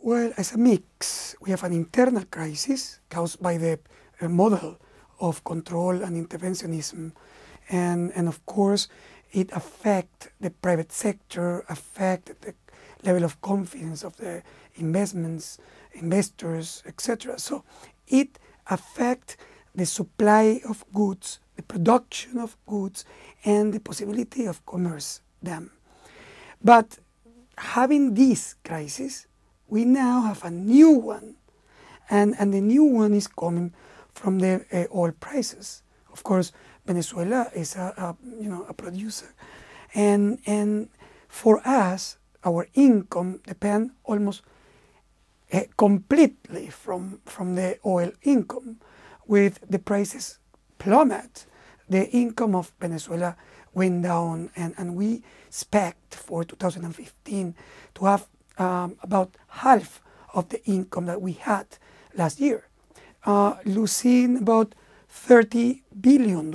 Well, as a mix, we have an internal crisis caused by the model of control and interventionism, and of course it affects the private sector, affects the level of confidence of the investors, etc. So it affects the supply of goods, the production of goods, and the possibility of commerce them. But having this crisis, we now have a new one, and the new one is coming from the oil prices. Of course, Venezuela is a producer, and for us, our income depends almost completely from the oil income. With the prices plummet, the income of Venezuela went down, and we expect for 2015 to have about half of the income that we had last year, losing about $30 billion.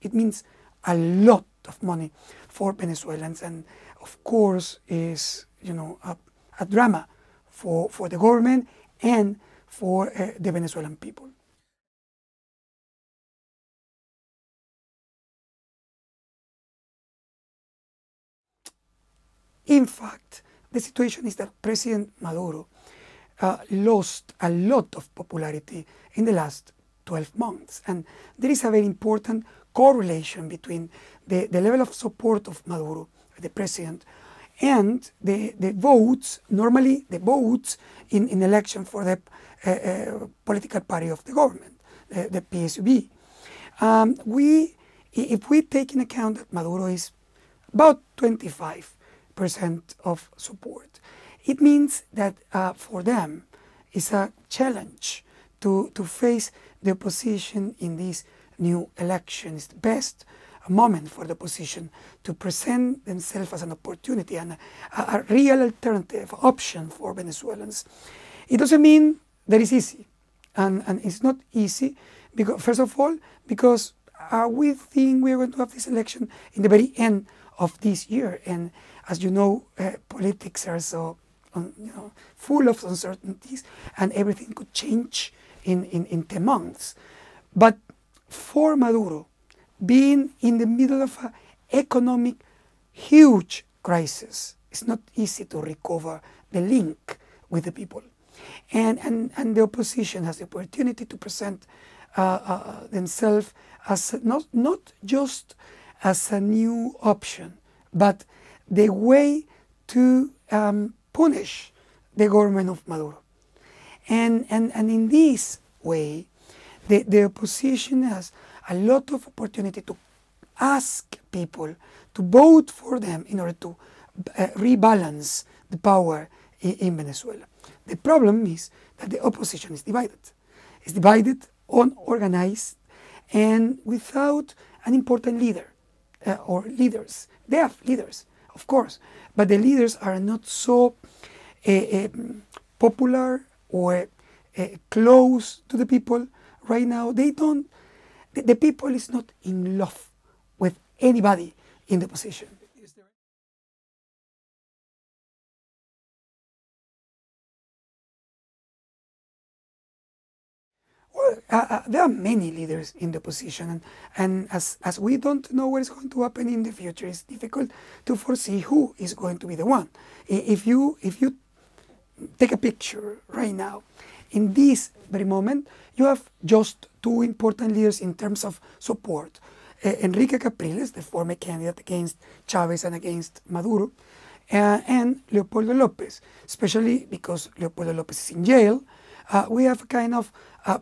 It means a lot of money for Venezuelans, and of course is a drama for the government and for the Venezuelan people. In fact, the situation is that President Maduro lost a lot of popularity in the last 12 months. And there is a very important correlation between the level of support of Maduro, the president, and the votes, normally the votes in election for the political party of the government, the PSUV. If we take in account that Maduro is about 25% of support, it means that for them it's a challenge to face the opposition in this new election. It's the best moment for the opposition to present themselves as an opportunity and a real alternative option for Venezuelans. It doesn't mean that it's easy, and it's not easy because, first of all, because we think we're going to have this election in the very end of this year, and as you know, politics are so full of uncertainties, and everything could change in 10 months. But for Maduro, being in the middle of an economic huge crisis, it's not easy to recover the link with the people. And the opposition has the opportunity to present themselves as not just as a new option, but the way to punish the government of Maduro. And in this way, the opposition has a lot of opportunity to ask people to vote for them in order to rebalance the power in Venezuela. The problem is that the opposition is divided. It's divided, unorganized, and without an important leader or leaders. They have leaders, of course, but the leaders are not so popular or close to the people right now. They don't. The people is not in love with anybody in the opposition. Well, there are many leaders in the opposition, and as we don't know what is going to happen in the future, it's difficult to foresee who is going to be the one. If you take a picture right now, in this very moment, you have just two important leaders in terms of support. Enrique Capriles, the former candidate against Chavez and against Maduro, and Leopoldo Lopez, especially because Leopoldo Lopez is in jail. We have a kind of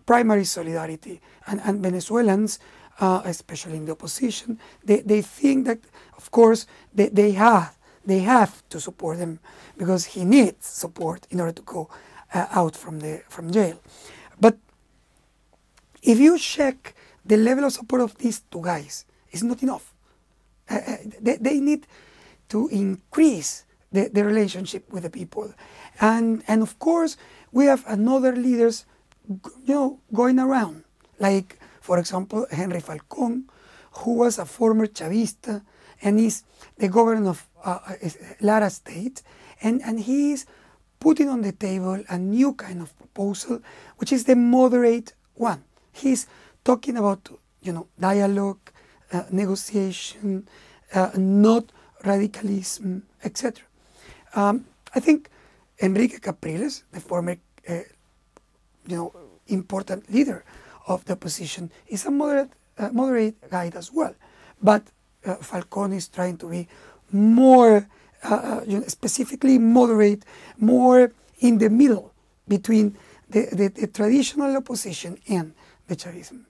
primary solidarity, and Venezuelans, especially in the opposition, they think that, of course, they have to support him because he needs support in order to go out from jail. But if you check the level of support of these two guys, it's not enough. They need to increase the relationship with the people, and of course we have another leaders, going around, like for example Henry Falcón, who was a former Chavista and is the governor of Lara State, and he is putting on the table a new kind of proposal, which is the moderate one. He's talking about, dialogue, negotiation, not radicalism, etc. I think Enrique Capriles, the former, important leader of the opposition, is a moderate guide as well. But Falcón is trying to be more, specifically moderate, more in the middle between the traditional opposition and the Chavism.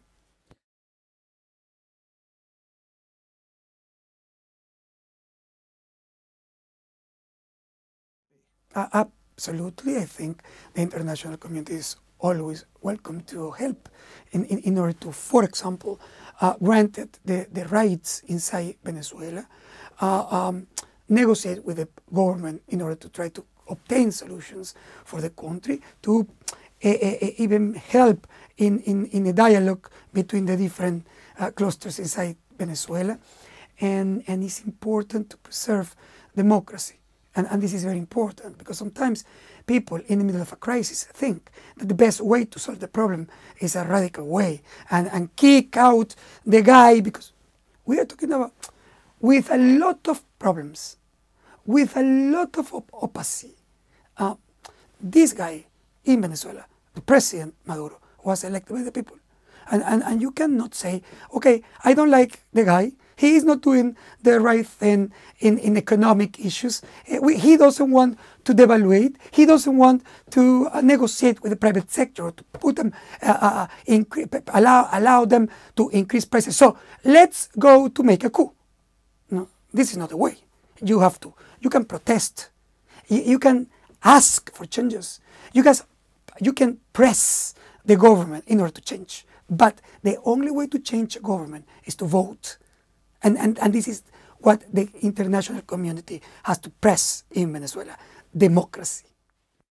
Absolutely, I think the international community is always welcome to help in order to, for example, granted the rights inside Venezuela, negotiate with the government in order to try to obtain solutions for the country, to even help in a dialogue between the different clusters inside Venezuela. And it's important to preserve democracy. And this is very important because sometimes people in the middle of a crisis think that the best way to solve the problem is a radical way and kick out the guy, because we are talking about with a lot of problems, with a lot of opacity. This guy in Venezuela, the President Maduro, was elected by the people. And you cannot say, okay, I don't like the guy. He is not doing the right thing in economic issues. He doesn't want to devaluate. He doesn't want to negotiate with the private sector, to put them, allow them to increase prices. So let's go to make a coup. No, this is not the way. You can protest. You can ask for changes. You can press the government in order to change. But the only way to change a government is to vote. And this is what the international community has to press in Venezuela: democracy.